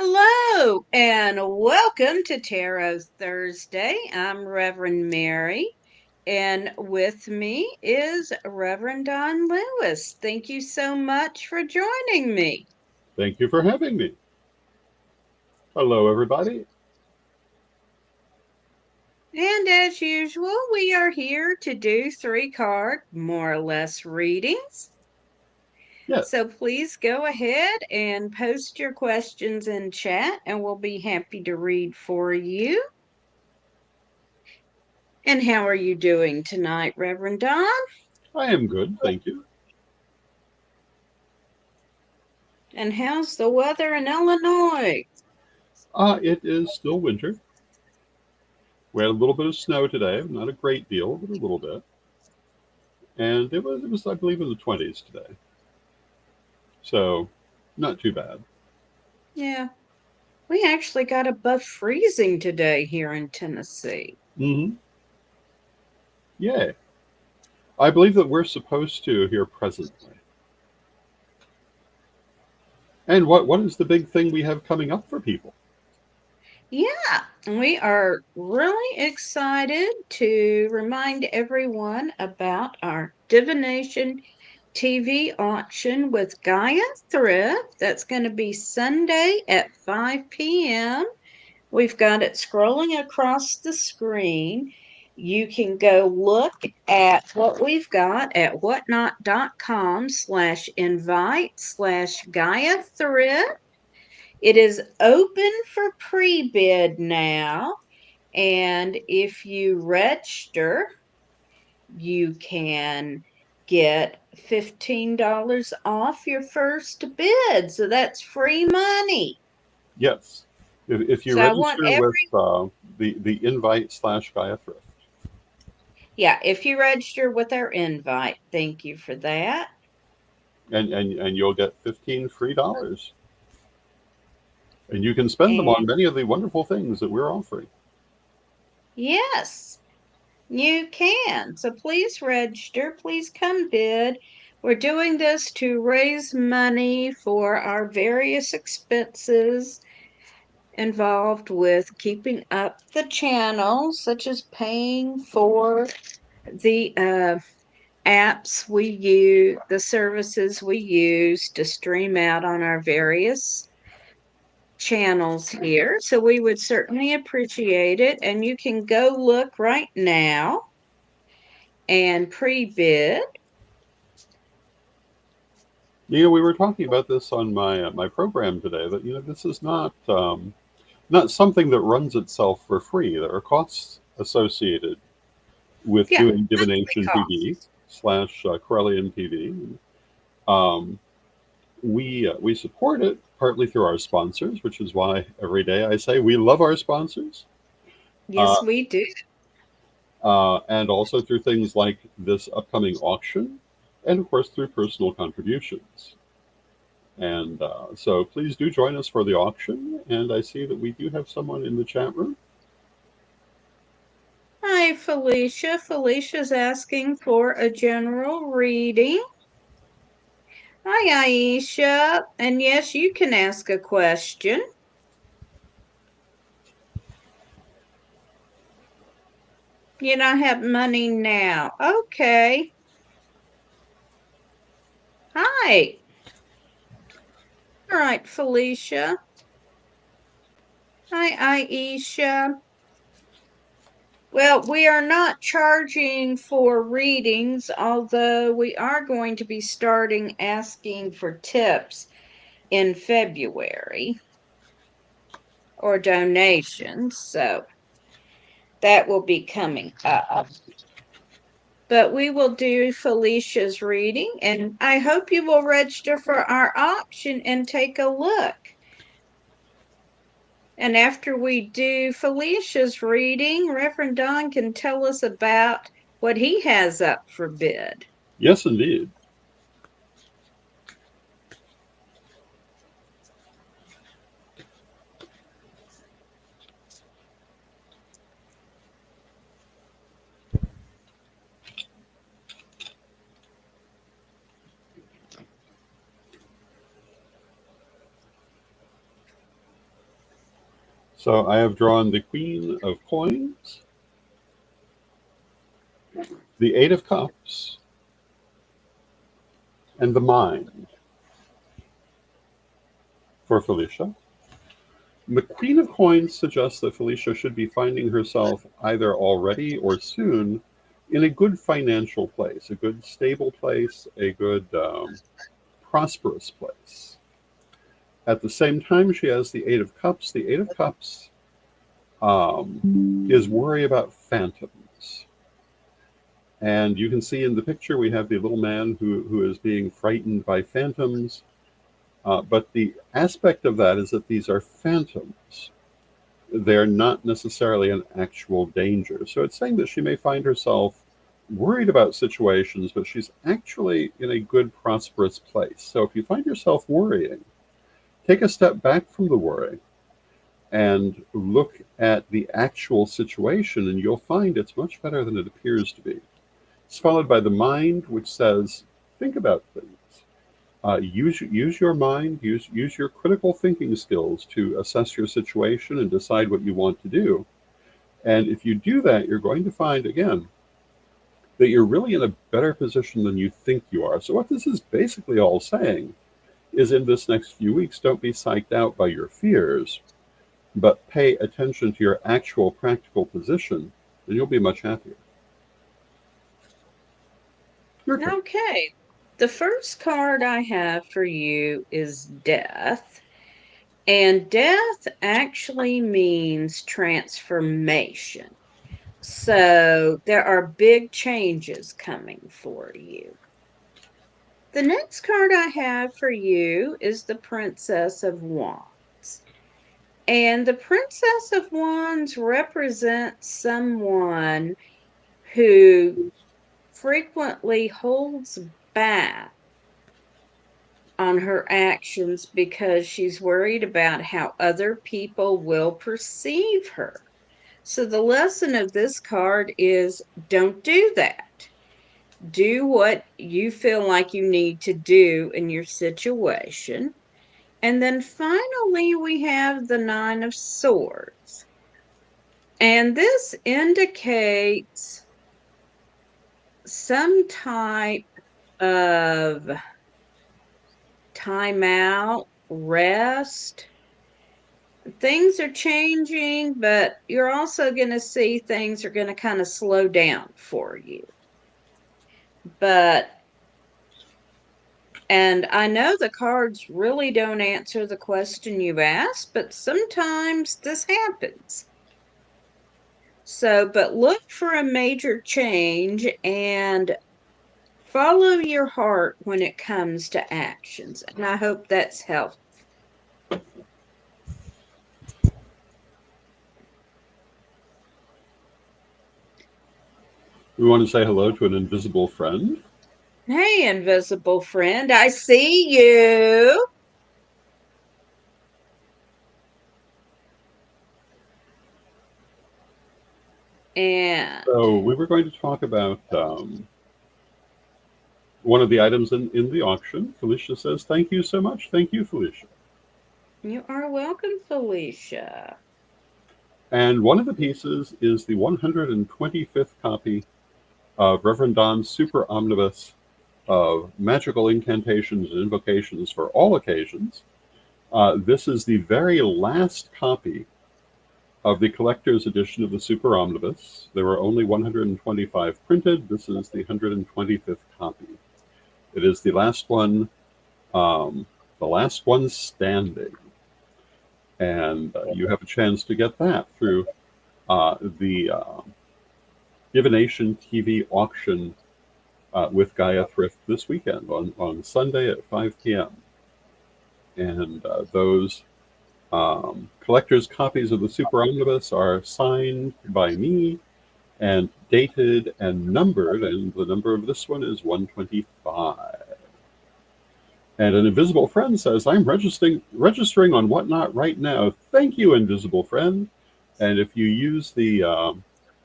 Hello and welcome to Tarot Thursday. I'm Reverend Mary, and with me is Reverend Don Lewis. Thank you so much for joining me. Thank you for having me. Hello, everybody. And as usual, we are here to do three card, more or less, readings. Yes, So please go ahead and post your questions in chat, and we'll be happy to read for you. And how are you doing tonight, Reverend Don? I am good, thank you. And how's the weather in Illinois? It is still winter. We had a little bit of snow today, not a great deal, but a little bit. And it was I believe, in the 20s today. So, not too bad. Yeah, we actually got above freezing today here in Tennessee. Mm-hmm. Yay. I believe that we're supposed to here presently. And what is the big thing we have coming up for people? Yeah, we are really excited to remind everyone about our divination TV auction with Gaia Thrift. That's going to be Sunday at 5 p.m. We've got it scrolling across the screen. You can go look at what we've got at whatnot.com/invite/Gaia Thrift. It is open for pre-bid now. And if you register, you can get $15 off your first bid. So that's free money. Yes. If you So I want register with every the invite slash Gaia Thrift. Yeah, if you register with our invite, thank you for that. And you'll get 15 free dollars. And you can spend them And on many of the wonderful things that we're offering. yes, you can. So please register, please come bid. We're doing this to raise money for our various expenses involved with keeping up the channel, such as paying for the apps we use, the services we use to stream out on our various channels here. So we would certainly appreciate it. And you can go look right now and pre-bid. We were talking about this on my program today. That this is not something that runs itself for free. There are costs associated with Yeah, doing monthly Divination TV cost. slash Corellian TV. Um, we support it partly through our sponsors, which is why every day I say we love our sponsors, Yes, uh, we do. and also through things like this upcoming auction, and of course through personal contributions. And so please do join us for the auction. And I see that we do have someone in the chat room. Hi, Felicia. Felicia's asking for a general reading. Hi, Aisha. And yes, you can ask a question. You don't have money now. Okay. Hi. All right, Felicia. Hi, Aisha. Well, we are not charging for readings, although we are going to be starting asking for tips in February or donations. So that will be coming up. But we will do Felicia's reading, and I hope you will register for our auction and take a look. And after we do Felicia's reading, Reverend Don can tell us about what he has up for bid. Yes, indeed. So I have drawn the Queen of Coins, the Eight of Cups, and the Mind for Felicia. The Queen of Coins suggests that Felicia should be finding herself either already or soon in a good financial place, a good stable place, a good prosperous place. At the same time, she has the Eight of Cups. The Eight of Cups is worry about phantoms. And you can see in the picture we have the little man who is being frightened by phantoms. But the aspect of that is that these are phantoms. They're not necessarily an actual danger. So it's saying that she may find herself worried about situations, but she's actually in a good, prosperous place. So if you find yourself worrying, take a step back from the worry and look at the actual situation, and you'll find it's much better than it appears to be. It's followed by the mind, which says, think about things. Use your mind, use your critical thinking skills to assess your situation and decide what you want to do. And if you do that, you're going to find, again, that you're really in a better position than you think you are. So what this is basically all saying is in this next few weeks, don't be psyched out by your fears, but pay attention to your actual practical position, and you'll be much happier. Your turn. Okay. The first card I have for you is Death. And death actually means transformation. So there are big changes coming for you. The next card I have for you is the Princess of Wands. And the Princess of Wands represents someone who frequently holds back on her actions because she's worried about how other people will perceive her. So the lesson of this card is don't do that. Do what you feel like you need to do in your situation. And then finally, we have the Nine of Swords. And this indicates some type of timeout, rest. Things are changing, but you're also going to see things are going to kind of slow down for you. And I know the cards really don't answer the question you've asked, but sometimes this happens. So, but look for a major change and follow your heart when it comes to actions. And I hope that's helpful. We want to say hello to an invisible friend. Hey, invisible friend, I see you. And So we were going to talk about one of the items in the auction. Felicia says, thank you so much. Thank you, Felicia. you are welcome, Felicia. And one of the pieces is the 125th copy of Reverend Don's Super Omnibus of Magical Incantations and Invocations for All Occasions. This is the very last copy of the collector's edition of the Super Omnibus. There were only 125 printed. This is the 125th copy. It is the last one standing. And you have a chance to get that through the Divination TV auction with Gaia Thrift this weekend on Sunday at 5 p.m. And those collector's copies of the Super Omnibus are signed by me and dated and numbered, and the number of this one is 125. And an invisible friend says, I'm registering on Whatnot right now. Thank you, invisible friend. And if you use the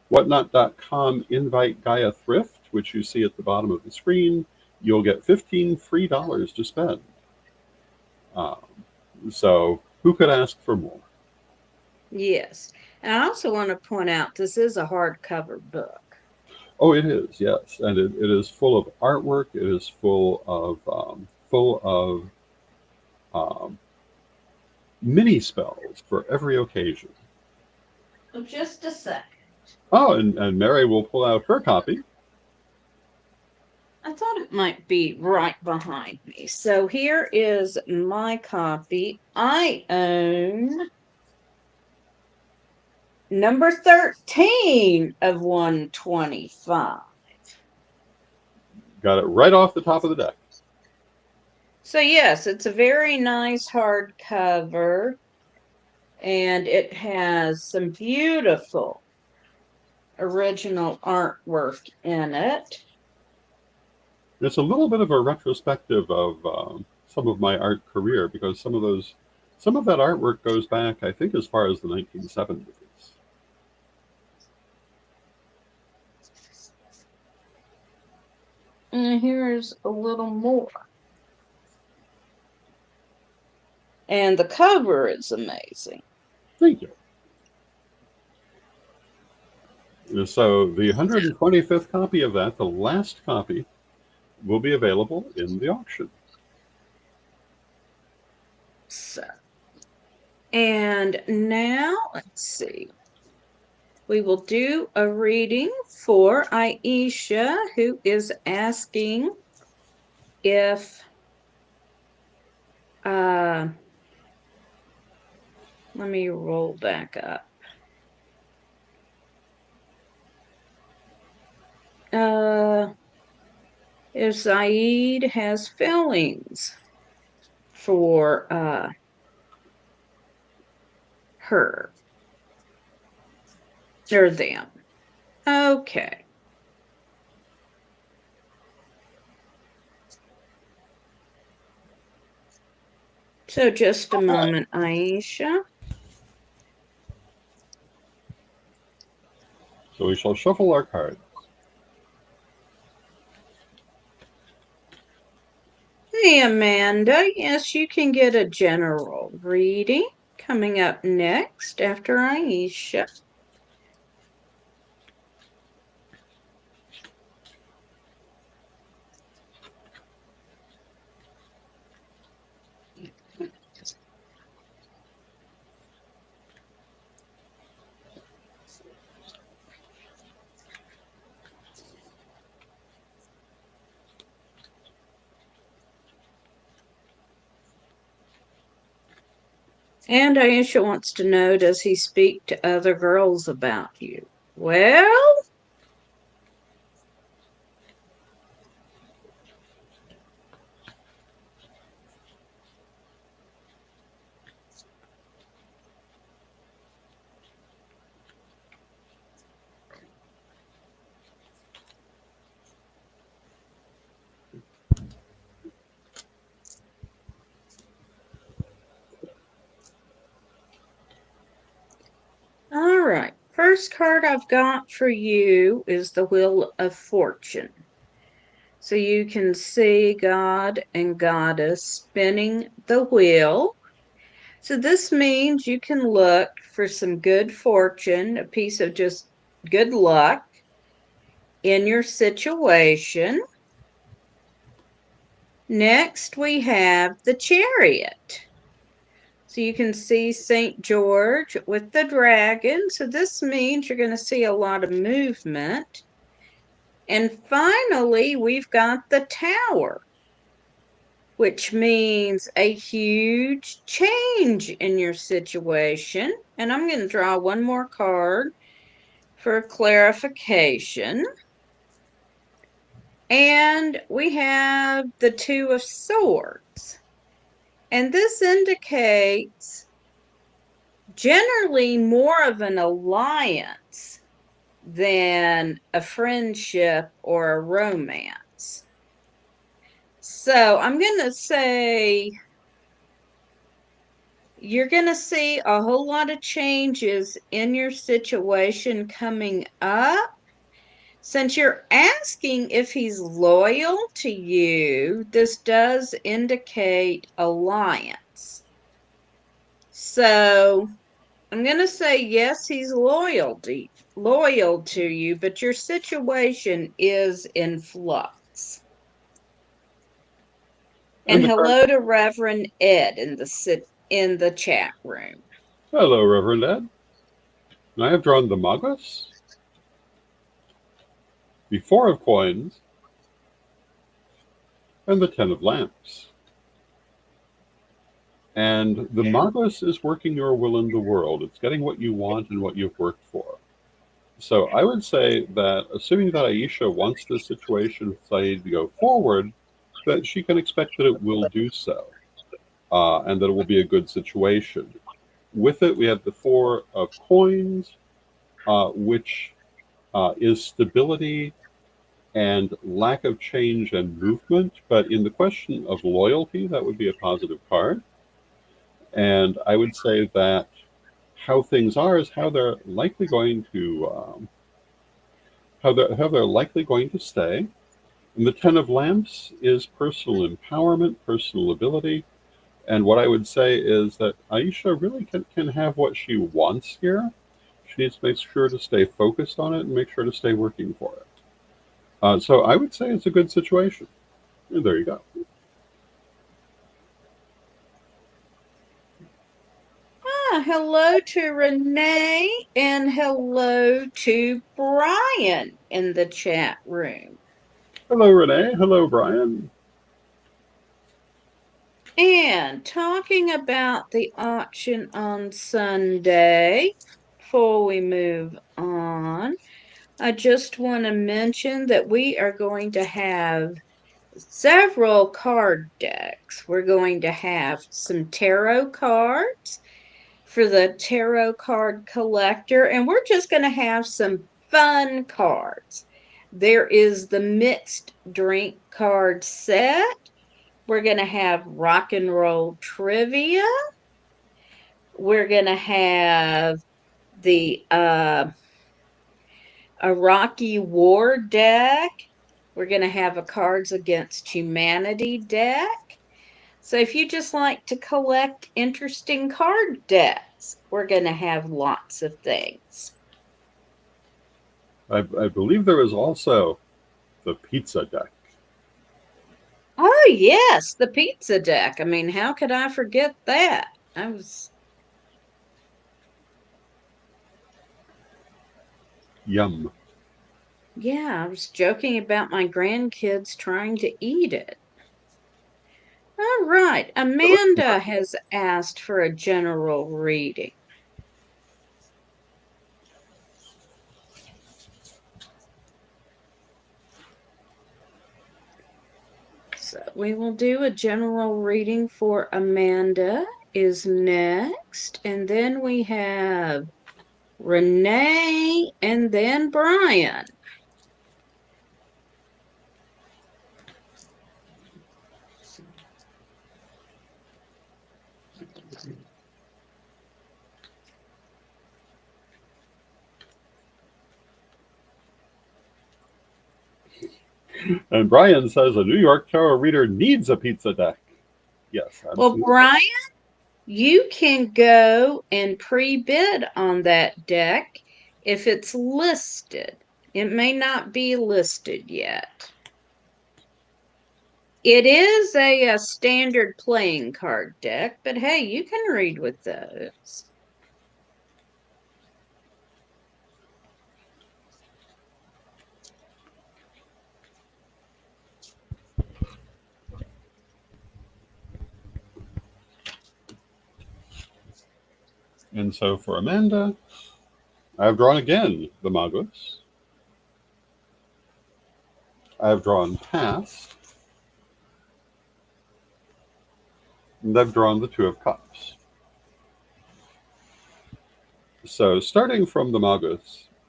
whatnot.com invite Gaia Thrift, which you see at the bottom of the screen, you'll get $15 free to spend. So who could ask for more? Yes. And I also want to point out this is a hardcover book. Oh, it is, yes, and it is full of artwork. It is full of mini spells for every occasion. So just a sec. Oh, and Mary will pull out her copy. I thought it might be right behind me. So here is my copy. I own number 13 of 125. Got it right off the top of the deck. So yes, it's a very nice hardcover, and it has some beautiful original artwork in it. It's a little bit of a retrospective of some of my art career because some of that artwork goes back, I think, as far as the 1970s. And here's a little more. And the cover is amazing. Thank you. So the 125th copy of that, the last copy, will be available in the auction. So, and now let's see. We will do a reading for Aisha, who is asking if let me roll back up. If Saeed has feelings for her or them. Okay. So just a moment, Aisha. So we shall shuffle our cards. Hey, Amanda. Yes, you can get a general reading coming up next after Aisha. And Aisha wants to know, does he speak to other girls about you? Well, all right. First card I've got for you is the Wheel of Fortune. So you can see God and Goddess spinning the wheel. So this means you can look for some good fortune, a piece of just good luck in your situation. Next, we have the Chariot. So you can see St. George with the dragon. So this means you're going to see a lot of movement. And finally, we've got the Tower, which means a huge change in your situation. And I'm going to draw one more card for clarification. And we have the Two of Swords. And this indicates generally more of an alliance than a friendship or a romance. So I'm going to say you're going to see a whole lot of changes in your situation coming up. Since you're asking if he's loyal to you, this does indicate alliance. So I'm going to say yes, he's loyal to you, but your situation is in flux. And And the card. hello to Reverend Ed in the chat room. Hello, Reverend Ed. And I have drawn the Magus, the Four of Coins, and the Ten of Lamps. And the Magus is working your will in the world. It's getting what you want and what you've worked for. So I would say that, assuming that Aisha wants this situation with Saeed to go forward, that she can expect that it will do so, and that it will be a good situation. With it, we have the Four of Coins, which is stability and lack of change and movement. But in the question of loyalty, that would be a positive card. And I would say that how things are is how they're likely going to how they're likely going to stay. And the Ten of Lamps is personal empowerment, personal ability. And what I would say is that Aisha really can have what she wants here. She needs to make sure to stay focused on it and make sure to stay working for it. So I would say it's a good situation. And there you go. Hello to Renee and hello to Brian in the chat room. Hello, Renee. Hello, Brian. And talking about the auction on Sunday, before we move on, I just want to mention that we are going to have several card decks. We're going to have some tarot cards for the tarot card collector, and we're just going to have some fun cards. There is the mixed drink card set. We're going to have rock and roll trivia. We're going to have the Iraqi war deck. We're going to have a Cards Against Humanity deck. So if you just like to collect interesting card decks, we're going to have lots of things. I believe there is also the pizza deck. Oh, yes, the pizza deck. I mean, how could I forget that? Yum. Yeah, I was joking about my grandkids trying to eat it. All right, Amanda has asked for a general reading. So we will do a general reading for Amanda is next, and then we have Renee and then Brian. And Brian says a New York tarot reader needs a pizza deck. Yes, absolutely. Well, Brian, you can go and pre-bid on that deck if it's listed. It may not be listed yet. It is a standard playing card deck, but hey, you can read with those. And so for Amanda, I've drawn again the Magus. I've drawn past. And I've drawn the Two of Cups. So starting from the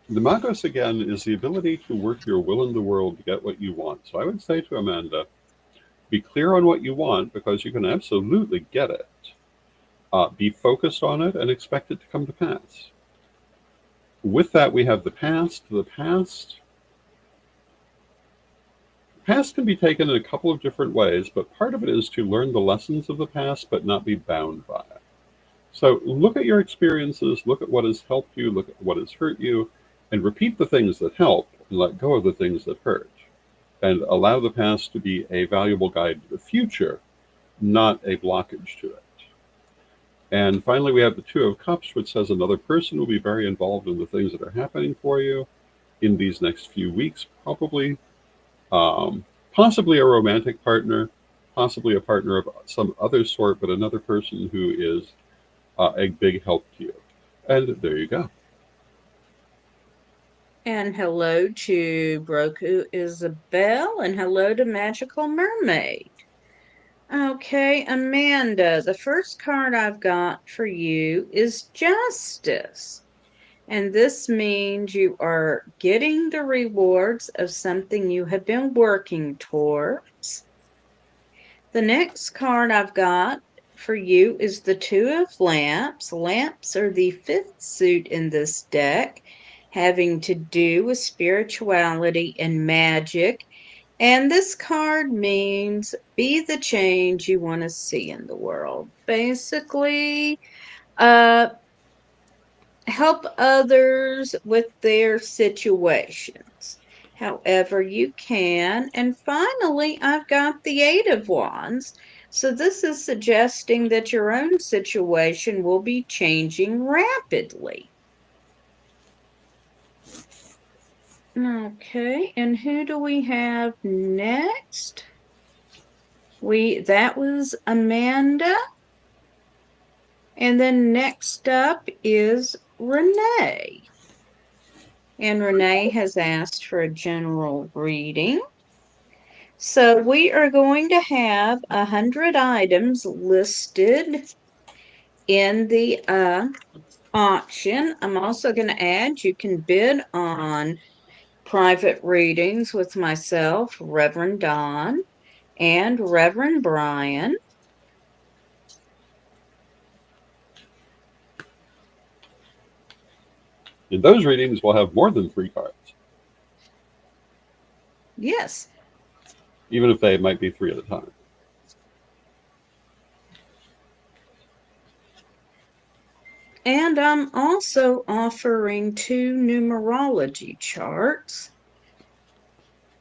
Magus again is the ability to work your will in the world to get what you want. So I would say to Amanda, be clear on what you want because you can absolutely get it. Be focused on it and expect it to come to pass. With that, we have the past. The past can be taken in a couple of different ways, but part of it is to learn the lessons of the past but not be bound by it. So look at your experiences, look at what has helped you, look at what has hurt you, and repeat the things that help and let go of the things that hurt. And allow the past to be a valuable guide to the future, not a blockage to it. And finally, we have the Two of Cups, which says another person will be very involved in the things that are happening for you in these next few weeks, probably, possibly a romantic partner, possibly a partner of some other sort, but another person who is a big help to you. And there you go. And hello to Broku Isabel, and hello to Magical Mermaid. Okay, Amanda, the first card I've got for you is Justice. And this means you are getting the rewards of something you have been working towards. The next card I've got for you is the Two of Lamps. Lamps are the fifth suit in this deck, having to do with spirituality and magic. And this card means be the change you want to see in the world. Basically, help others with their situations however you can. And finally, I've got the Eight of Wands. So this is suggesting that your own situation will be changing rapidly. Okay, and who do we have next? That was Amanda. And then next up is Renee. And Renee has asked for a general reading. So we are going to have 100 items listed in the auction. I'm also going to add you can bid on private readings with myself, Reverend Don, and Reverend Brian. In those readings, we'll have more than 3 cards. Yes. Even if they might be 3 at a time. And I'm also offering 2 numerology charts,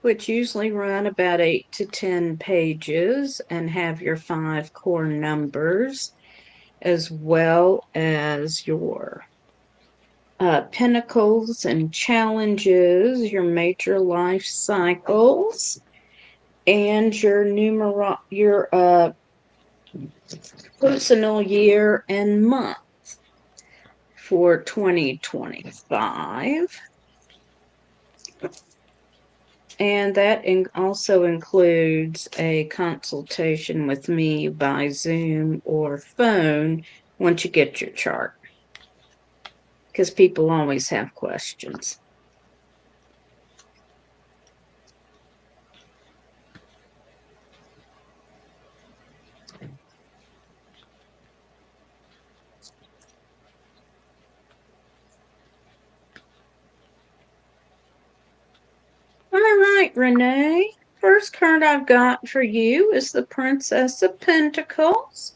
which usually run about 8 to 10 pages and have your 5 core numbers, as well as your pentacles and challenges, your major life cycles, and your personal year and month for 2025. And that also includes a consultation with me by Zoom or phone once you get your chart, because people always have questions. All right, Renee. First card I've got for you is the Princess of Pentacles.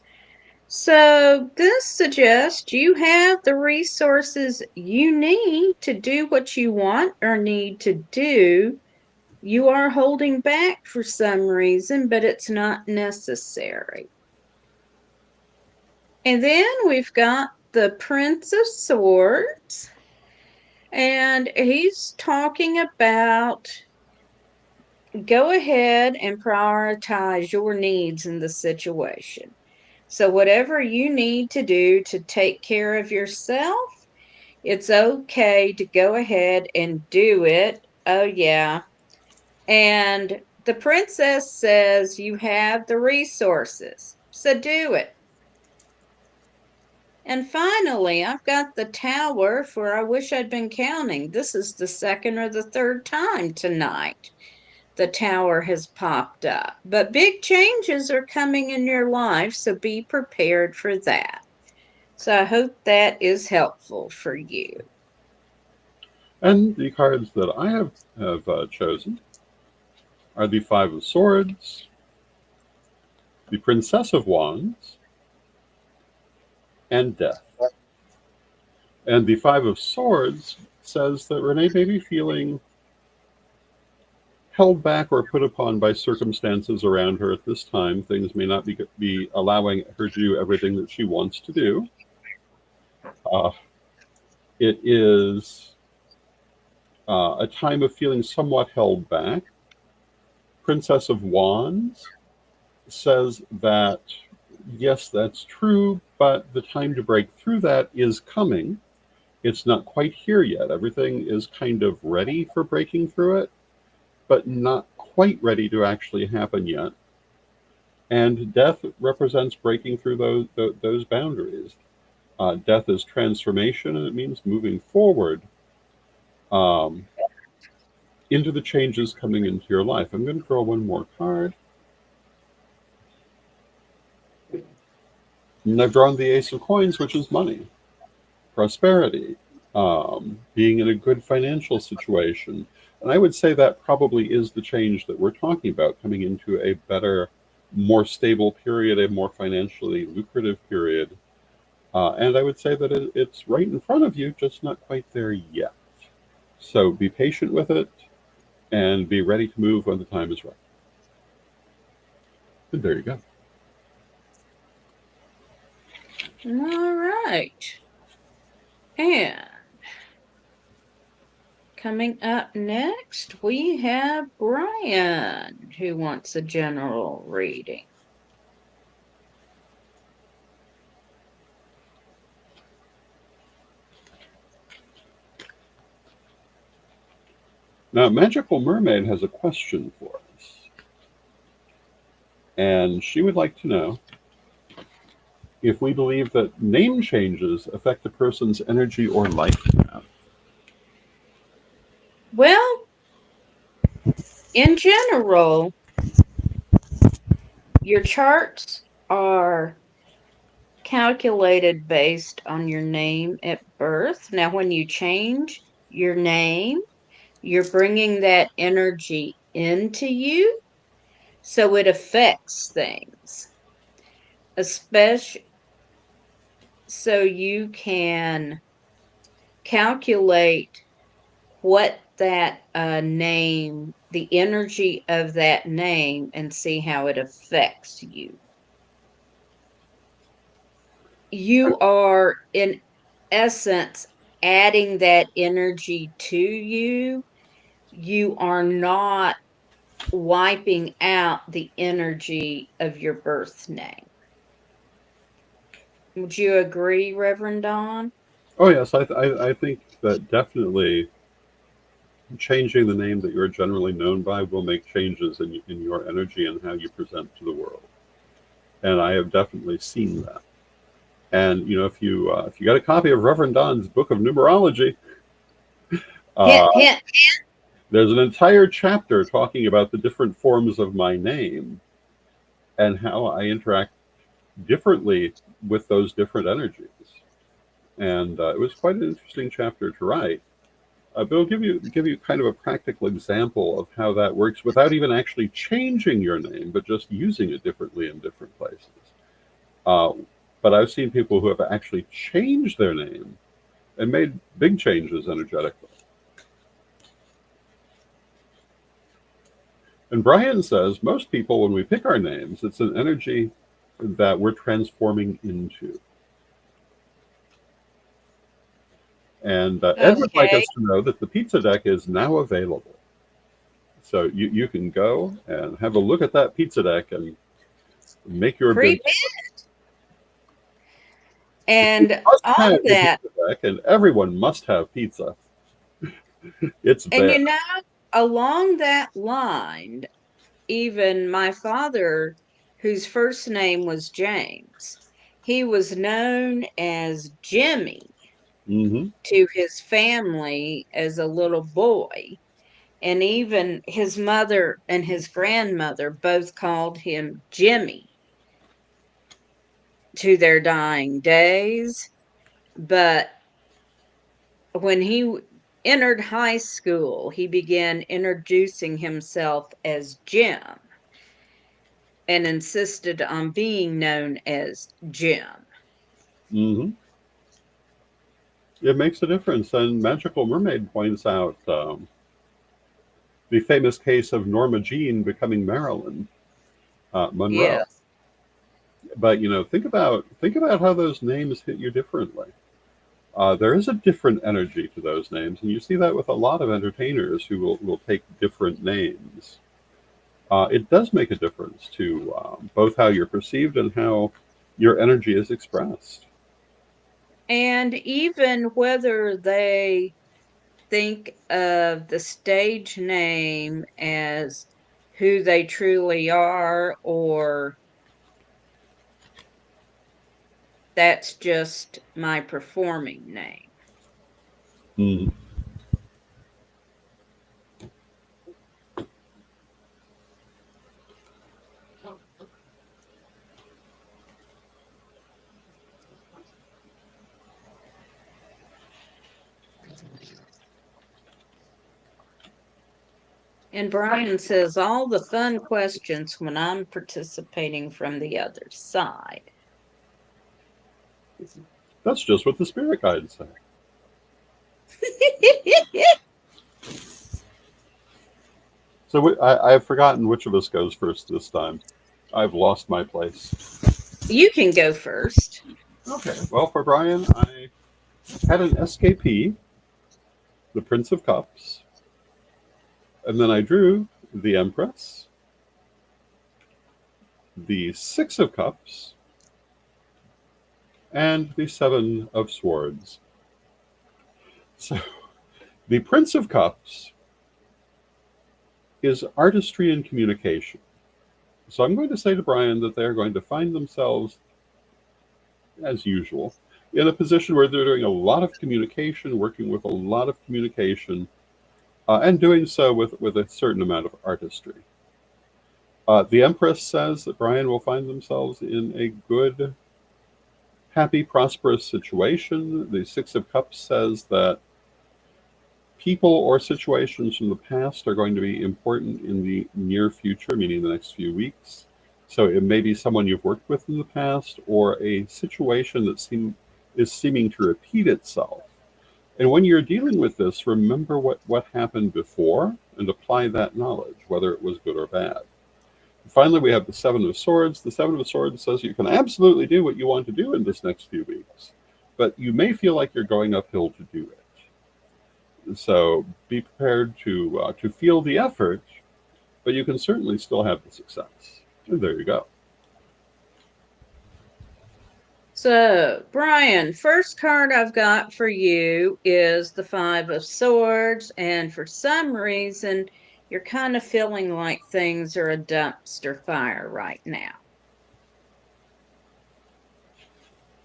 So this suggests you have the resources you need to do what you want or need to do. You are holding back for some reason, but it's not necessary. And then we've got the Prince of Swords. And he's talking about go ahead and prioritize your needs in the situation. So whatever you need to do to take care of yourself, it's okay to go ahead and do it. Oh, yeah. And the princess says you have the resources, so do it. And finally, I've got the Tower for I wish I'd been counting. This is the second or the third time tonight the Tower has popped up. But big changes are coming in your life, so be prepared for that. So I hope that is helpful for you. And the cards that I have chosen are the Five of Swords, the Princess of Wands, and death. And the Five of Swords says that Renee may be feeling held back or put upon by circumstances around her at this time. Things may not be allowing her to do everything that she wants to do. Uh, it is a time of feeling somewhat held back. Princess of Wands says that, yes, that's true, but the time to break through that is coming. It's not quite here yet. Everything is kind of ready for breaking through it, but not quite ready to actually happen yet. And death represents breaking through those boundaries. Death is transformation, and it means moving forward um, into the changes coming into your life. I'm going to draw one more card. And I've drawn the Ace of Coins, which is money, prosperity, being in a good financial situation. And I would say that probably is the change that we're talking about, coming into a better, more stable period, a more financially lucrative period. And I would say that it's right in front of you, just not quite there yet. So be patient with it and be ready to move when the time is right. And there you go. All right. And coming up next, we have Brian, who wants a general reading. Now, Magical Mermaid has a question for us. And she would like to know if we believe that name changes affect a person's energy or life path. Well, in general, your charts are calculated based on your name at birth. Now, when you change your name, you're bringing that energy into you, so it affects things, especially so you can calculate what that name, the energy of that name, and see how it affects you. You are, in essence, adding that energy to you. You are not wiping out the energy of your birth name. Would you agree, Reverend Don? Oh, yes, I think that definitely changing the name that you're generally known by will make changes in your energy and how you present to the world. And I have definitely seen that. And if you got a copy of Reverend Don's Book of Numerology, Hint, uh, hint. there's an entire chapter talking about the different forms of my name and how I interact differently with those different energies. And it was quite an interesting chapter to write. But it'll give you kind of a practical example of how that works without even actually changing your name, but just using it differently in different places. Uh, but I've seen people who have actually changed their name and made big changes energetically. And Brian says most people, when we pick our names, it's an energy that we're transforming into. And Ed would like Okay. us to know that the pizza deck is now available. So you can go and have a look at that pizza deck and make your bid. And Must on have the that, pizza deck, and everyone must have pizza. It's and there. along that line, even my father, whose first name was James, he was known as Jimmy Hmm. to his family as a little boy. And even his mother and his grandmother both called him Jimmy to their dying days. But when he entered high school, he began introducing himself as Jim and insisted on being known as Jim. Hmm. It makes a difference. And Magical Mermaid points out the famous case of Norma Jean becoming Marilyn Monroe. Yes. But think about how those names hit you differently. There is a different energy to those names, and you see that with a lot of entertainers who will take different names. It does make a difference to both how you're perceived and how your energy is expressed. And even whether they think of the stage name as who they truly are, or that's just my performing name. Mm. And Brian says all the fun questions when I'm participating from the other side. That's just what the spirit guides say. So I've forgotten which of us goes first this time. I've lost my place. You can go first. Okay. Well, for Brian, I had an SKP, the Prince of Cups, and then I drew the Empress, the Six of Cups, and the Seven of Swords. So the Prince of Cups is artistry and communication. So I'm going to say to Brian that they're going to find themselves, as usual, in a position where they're doing a lot of communication, working with a lot of communication, and doing so with a certain amount of artistry. The Empress says that Brian will find themselves in a good, happy, prosperous situation. The Six of Cups says that people or situations from the past are going to be important in the near future, meaning the next few weeks. So it may be someone you've worked with in the past or a situation that is seeming to repeat itself. And when you're dealing with this, remember what happened before and apply that knowledge, whether it was good or bad. Finally, we have the Seven of Swords. The Seven of Swords says you can absolutely do what you want to do in this next few weeks, but you may feel like you're going uphill to do it. So be prepared to feel the effort, but you can certainly still have the success. And there you go. So, Brian, first card I've got for you is the Five of Swords, and for some reason, you're kind of feeling like things are a dumpster fire right now.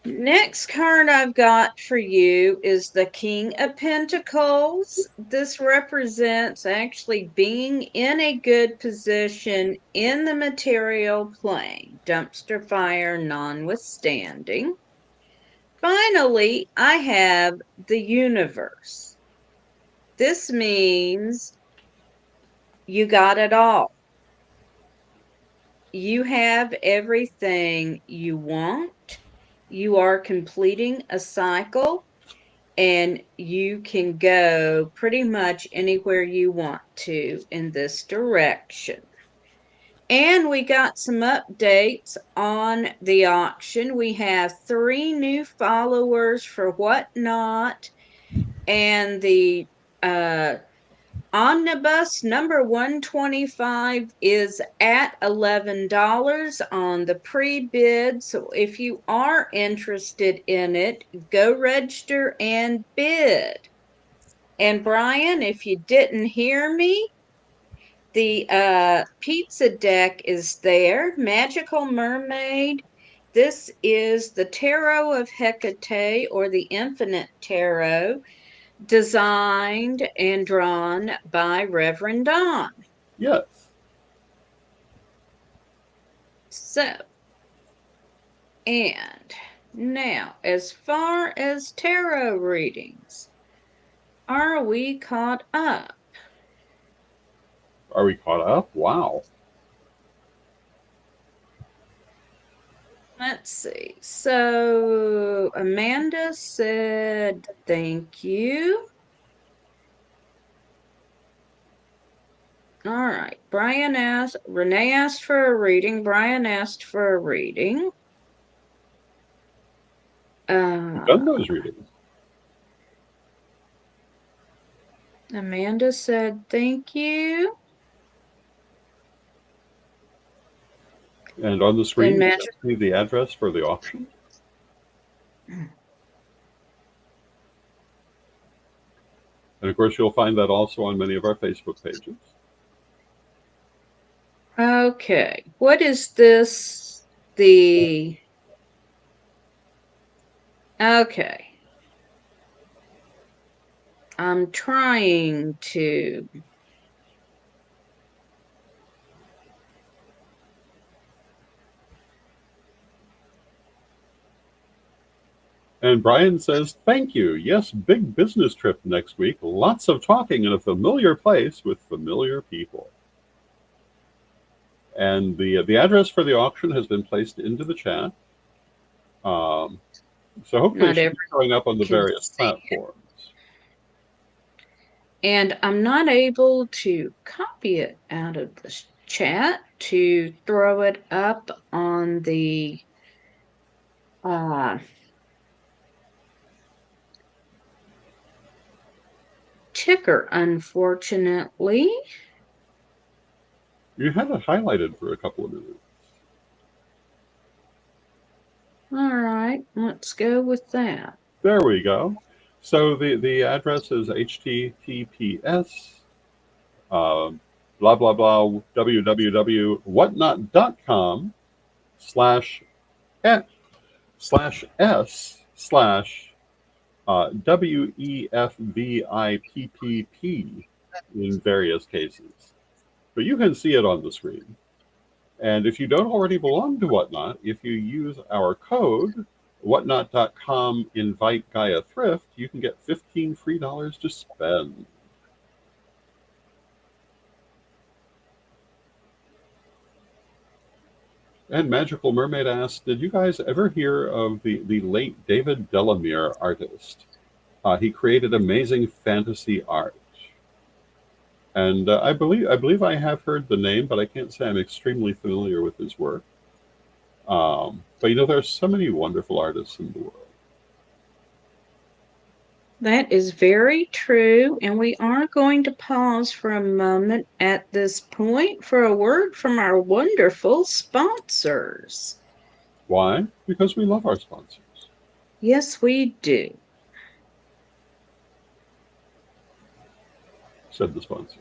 Next card I've got for you is the King of Pentacles. This represents actually being in a good position in the material plane, dumpster fire notwithstanding. Finally, I have the Universe. This means you got it all. You have everything you want. You are completing a cycle, and you can go pretty much anywhere you want to in this direction. And we got some updates on the auction. We have 3 new followers for Whatnot, and the Omnibus number 125 is at $11 on the pre-bid. So if you are interested in it, go register and bid. And Brian, if you didn't hear me, the pizza deck is there. Magical Mermaid. This is the Tarot of Hecate, or the Infinite Tarot, designed and drawn by Reverend Don. Yes. So, and now, as far as tarot readings, are we caught up? Are we caught up? Wow. Let's see. So, So Amanda said, thank you. All right. Renee asked for a reading. Brian asked for a reading. Done those readings. Amanda said, thank you. And on the screen, Then you can see the address for the auction. And of course, you'll find that also on many of our Facebook pages. Okay. What is this? Okay. I'm trying to. And Brian says, thank you. Yes, big business trip next week. Lots of talking in a familiar place with familiar people. And the address for the auction has been placed into the chat. So hopefully it should be showing up on the various platforms. And I'm not able to copy it out of the chat to throw it up on the ticker, unfortunately. You had it highlighted for a couple of minutes. All right, let's go with that. There we go. So the address is https blah blah blah www.whatnot.com /s/WEFVIPPP in various cases. But you can see it on the screen. And if you don't already belong to Whatnot, if you use our code, whatnot.com invite Gaia Thrift, you can get 15 free dollars to spend. And Magical Mermaid asked, did you guys ever hear of the late David Delamere artist? He created amazing fantasy art. And I believe I have heard the name, but I can't say I'm extremely familiar with his work. But there's so many wonderful artists in the world. That is very true, and we are going to pause for a moment at this point for a word from our wonderful sponsors. Why? Because we love our sponsors. Yes, we do. Said the sponsor.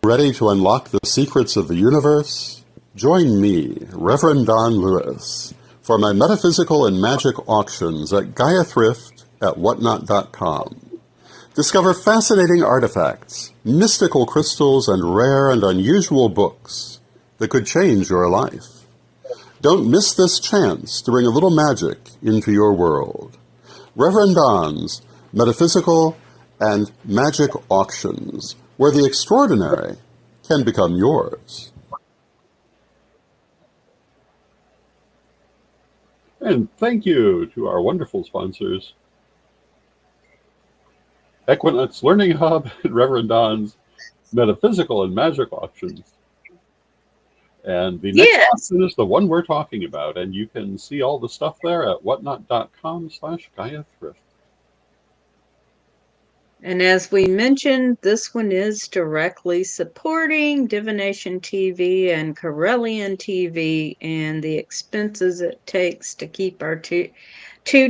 Ready to unlock the secrets of the universe? Join me, Reverend Don Lewis, for my metaphysical and magic auctions at Gaia Thrift at whatnot.com. Discover fascinating artifacts, mystical crystals, and rare and unusual books that could change your life. Don't miss this chance to bring a little magic into your world. Reverend Don's Metaphysical and Magic Auctions, where the extraordinary can become yours. And thank you to our wonderful sponsors, Equinox Learning Hub and Reverend Don's Metaphysical and Magic Auctions. And the next auction is the one we're talking about, and you can see all the stuff there at whatnot.com/Gaia Thrift. And as we mentioned, this one is directly supporting Divination TV and Corellian TV and the expenses it takes to keep our two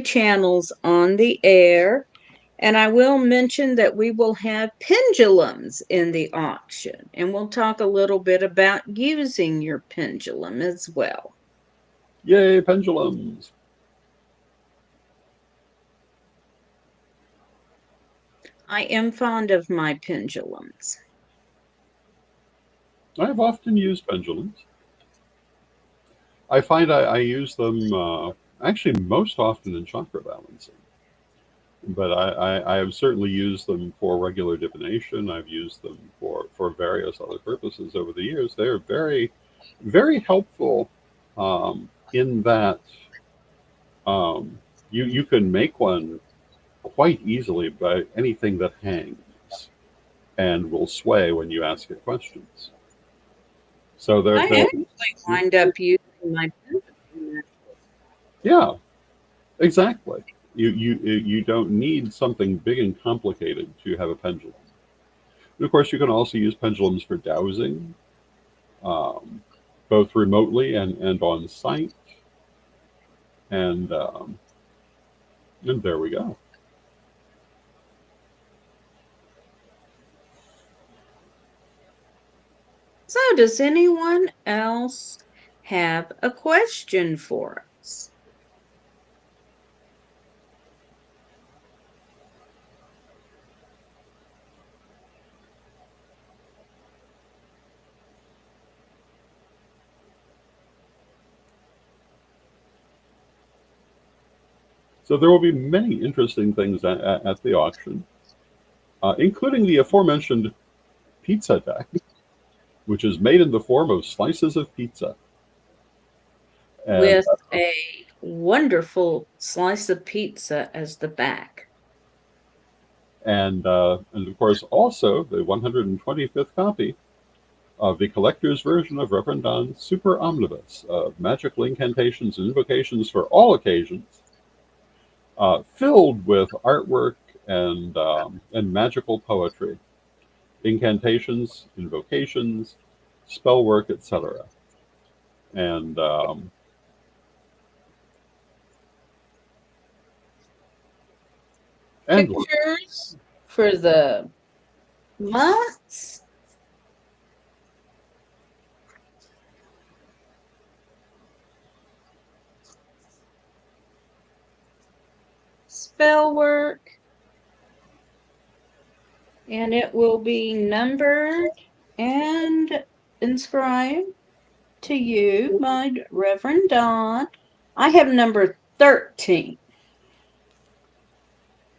channels on the air. And I will mention that we will have pendulums in the auction, and we'll talk a little bit about using your pendulum as well. Yay, pendulums! I am fond of my pendulums. I've often used pendulums. I find I use them actually most often in chakra balancing. But I have certainly used them for regular divination. I've used them for various other purposes over the years. They are very, very helpful in that you can make one quite easily by anything that hangs and will sway when you ask it questions. So I actually wind up using my pendulum. yeah, exactly. You don't need something big and complicated to have a pendulum. And of course, you can also use pendulums for dowsing, both remotely and on site. And there we go. So, does anyone else have a question for us? So there will be many interesting things at the auction, including the aforementioned pizza deck, which is made in the form of slices of pizza. And, With a wonderful slice of pizza as the back. and of course, also the 125th copy of the collector's version of Reverend Don's Super Omnibus of magical incantations and invocations for all occasions, filled with artwork and magical poetry, incantations, invocations, spell work, etc. And Pictures for the months. Spell work. And it will be numbered and inscribed to you by Reverend Don. I have number 13.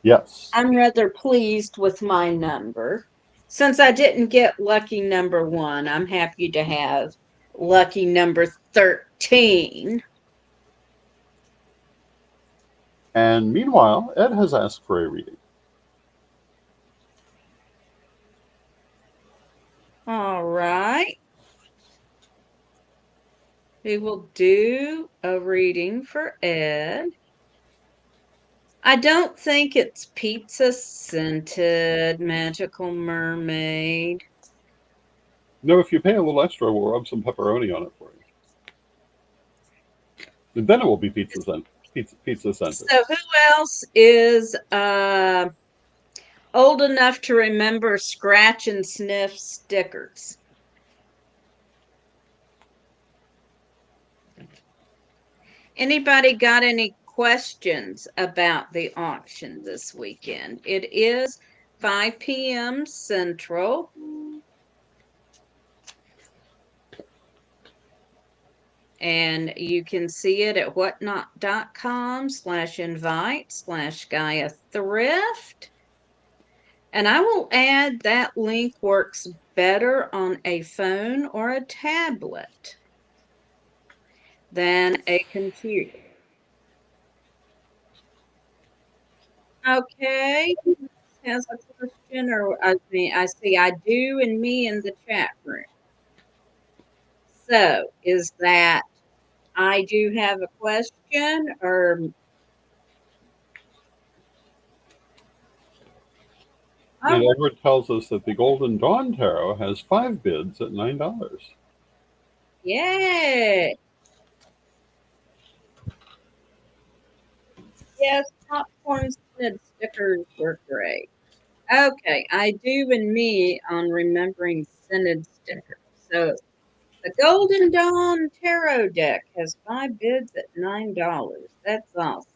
yes, I'm rather pleased with my number. Since I didn't get lucky number 1, I'm happy to have lucky number 13. and meanwhile, Ed has asked for a reading. All right. We will do a reading for Ed. I don't think it's pizza scented magical mermaid. No, if you pay a little extra, we'll rub some pepperoni on it for you. And then it will be pizza scented. So who else is old enough to remember scratch and sniff stickers? Anybody got any questions about the auction this weekend? It is 5 p.m. Central. And you can see it at whatnot.com/invite/Gaia Thrift. And I will add that link works better on a phone or a tablet than a computer. Okay, has a question, or I see I do and me in the chat room. So is that I do have a question, or And Edward tells us that the Golden Dawn Tarot has 5 bids at $9. Yay! Yes, popcorn scented stickers were great. Okay, I do and me on remembering scented stickers. So the Golden Dawn Tarot deck has 5 bids at $9. That's awesome.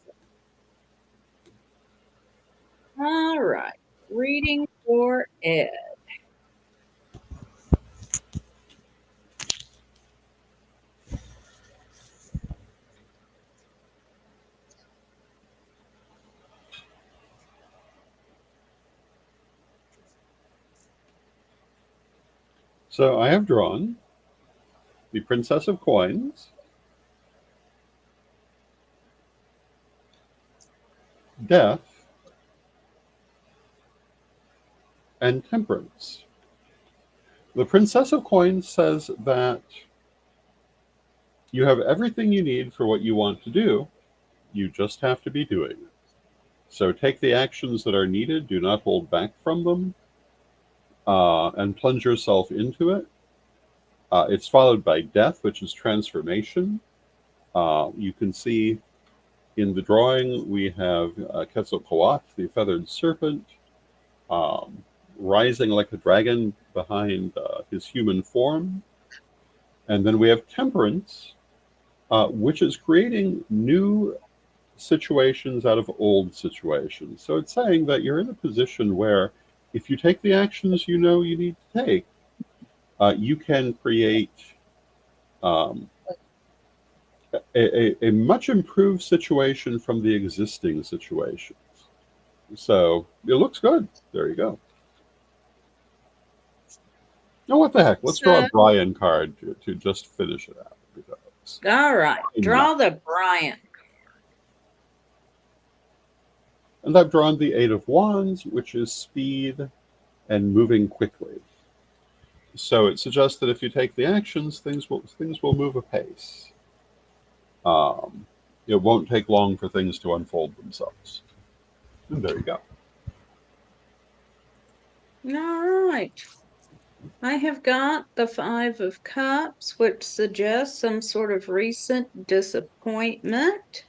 All right, reading for Ed. So I have drawn the Princess of Coins, Death, and Temperance. The Princess of Coins says that you have everything you need for what you want to do. You just have to be doing it. So take the actions that are needed. Do not hold back from them, and plunge yourself into it. It's followed by Death, which is transformation. You can see in the drawing we have Quetzalcoatl, the feathered serpent, rising like a dragon behind his human form. And then we have Temperance, which is creating new situations out of old situations. So it's saying that you're in a position where if you take the actions you know you need to take, you can create a much improved situation from the existing situations. So it looks good. There you go. Oh, what the heck? Let's draw a Brian card to just finish it out. All right, draw the Brian. And I've drawn the 8 of Wands, which is speed and moving quickly. So it suggests that if you take the actions, things will move apace. It won't take long for things to unfold themselves. And there you go. All right. I have got the 5 of Cups, which suggests some sort of recent disappointment.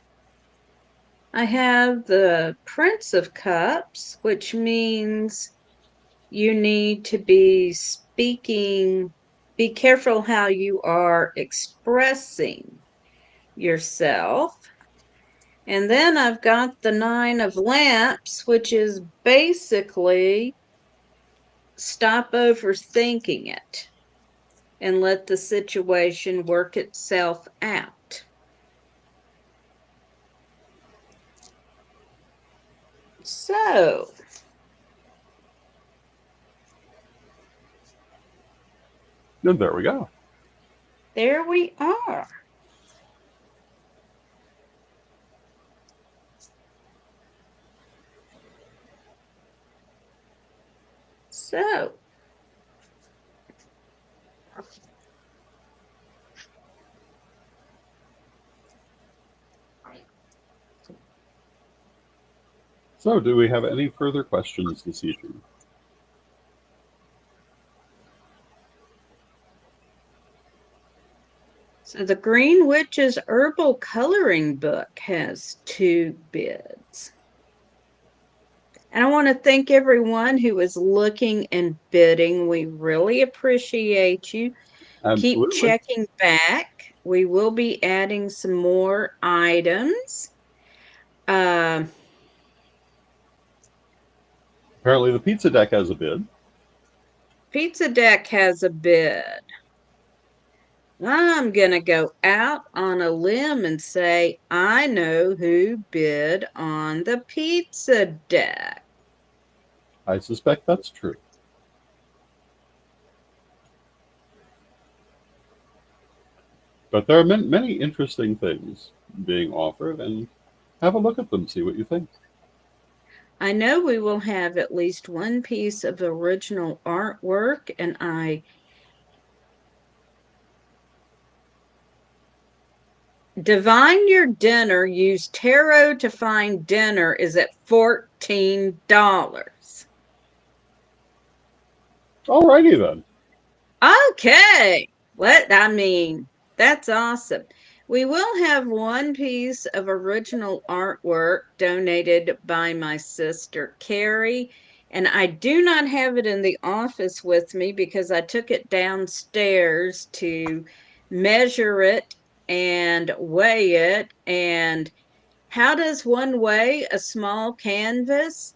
I have the Prince of Cups, which means you need to be speaking, be careful how you are expressing yourself. And then I've got the 9 of Lamps, which is basically stop overthinking it and let the situation work itself out. So, And there we go. there we are. So, So do we have any further questions this evening? so the Green Witch's Herbal Coloring Book has 2 bids. And I want to thank everyone who is looking and bidding. We really appreciate you. Absolutely. Keep checking back. We will be adding some more items. Apparently the pizza deck has a bid. Pizza Deck has a bid. I'm going to go out on a limb and say I know who bid on the Pizza Deck. I suspect that's true. But there are many interesting things being offered, and have a look at them, see what you think. I know we will have at least one piece of original artwork, and Divine Your Dinner, use tarot to find dinner, is at $14. Alrighty then. Okay. That's awesome. We will have one piece of original artwork donated by my sister Carrie, and I do not have it in the office with me because I took it downstairs to measure it and weigh it. And how does one weigh a small canvas?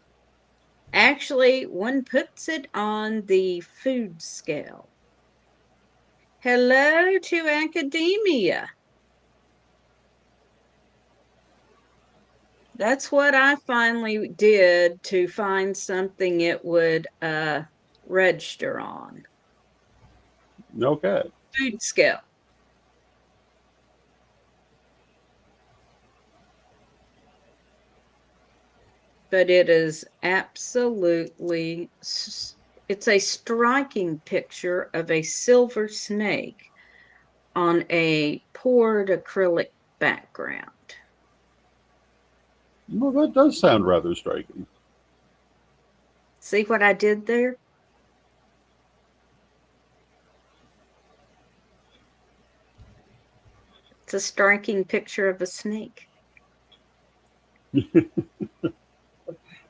Actually, one puts it on the food scale. Hello to academia. That's what I finally did to find something it would register on. Okay. Food scale. But it is absolutely, it's a striking picture of a silver snake on a poured acrylic background. Well, that does sound rather striking. See what I did there? It's a striking picture of a snake.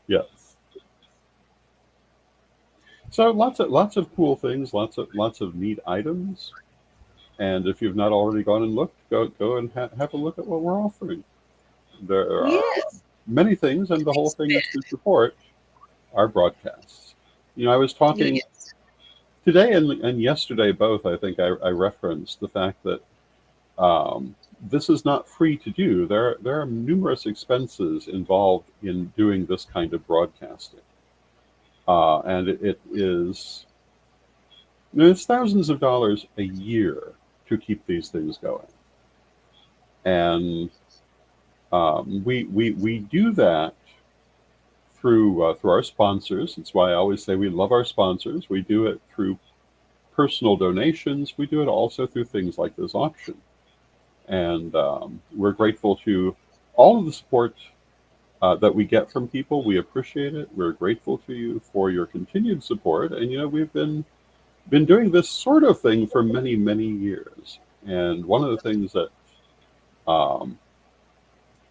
Yes. So lots of cool things, lots of neat items. And if you've not already gone and looked, go and have a look at what we're offering. There are Yes. many things, and the whole thing is to support our broadcasts. I was talking Yes. today and yesterday both. I think I referenced the fact that this is not free to do. There are numerous expenses involved in doing this kind of broadcasting, and it is it's thousands of dollars a year to keep these things going, and we do that through our sponsors. That's why I always say we love our sponsors. We do it through personal donations. We do it also through things like this auction. And we're grateful to all of the support that we get from people. We appreciate it. We're grateful to you for your continued support. And we've been doing this sort of thing for many years. And one of the things um,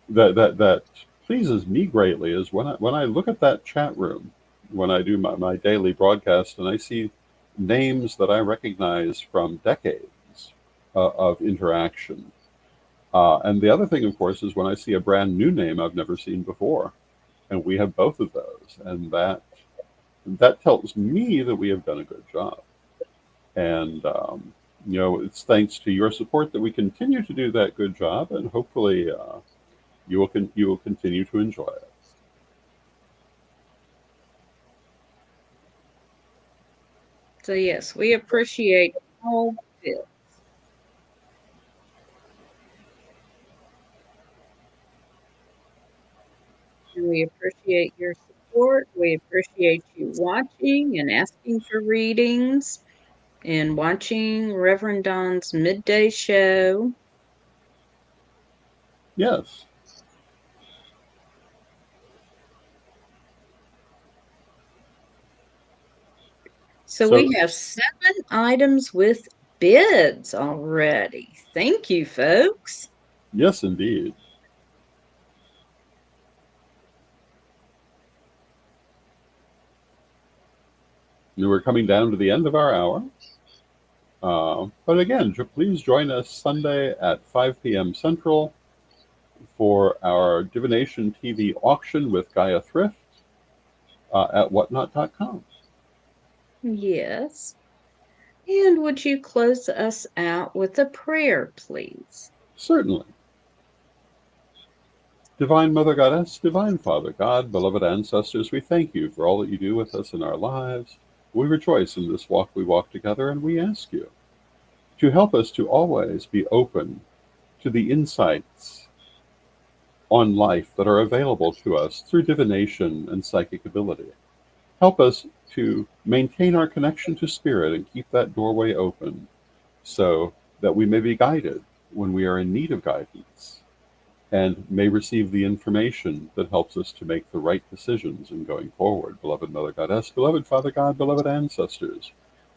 that pleases me greatly is when I look at that chat room when I do my daily broadcast and I see names that I recognize from decades of interaction. And the other thing, of course, is when I see a brand new name I've never seen before, and we have both of those, and that tells me that we have done a good job. And it's thanks to your support that we continue to do that good job, and hopefully you will continue to enjoy it. So yes, we appreciate all this. And we appreciate your support. We appreciate you watching and asking for readings and watching Reverend Don's midday show. Yes. So we have 7 items with bids already. Thank you, folks. Yes, indeed. We're coming down to the end of our hour. But again, please join us Sunday at 5 p.m. Central for our Divination TV auction with Gaia Thrift at whatnot.com. Yes. And would you close us out with a prayer, please? Certainly. Divine Mother Goddess, Divine Father God, beloved ancestors, we thank you for all that you do with us in our lives. We rejoice in this walk we walk together, and we ask you to help us to always be open to the insights on life that are available to us through divination and psychic ability. Help us to maintain our connection to spirit and keep that doorway open so that we may be guided when we are in need of guidance. and may receive the information that helps us to make the right decisions in going forward. Beloved Mother Goddess, beloved Father God, beloved ancestors,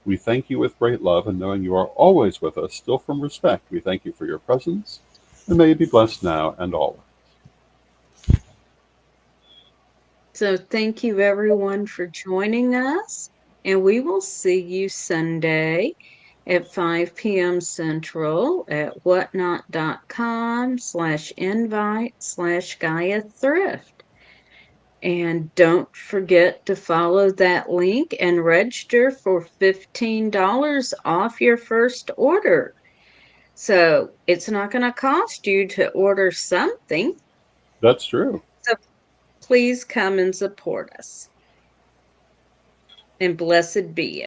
we thank you with great love, and knowing you are always with us, still from respect, we thank you for your presence, and may you be blessed now and always. So thank you everyone for joining us, and we will see you Sunday at 5 p.m. Central at whatnot.com/invite/Gaia Thrift. And don't forget to follow that link and register for $15 off your first order. So it's not going to cost you to order something. That's true. So please come and support us. And blessed be it.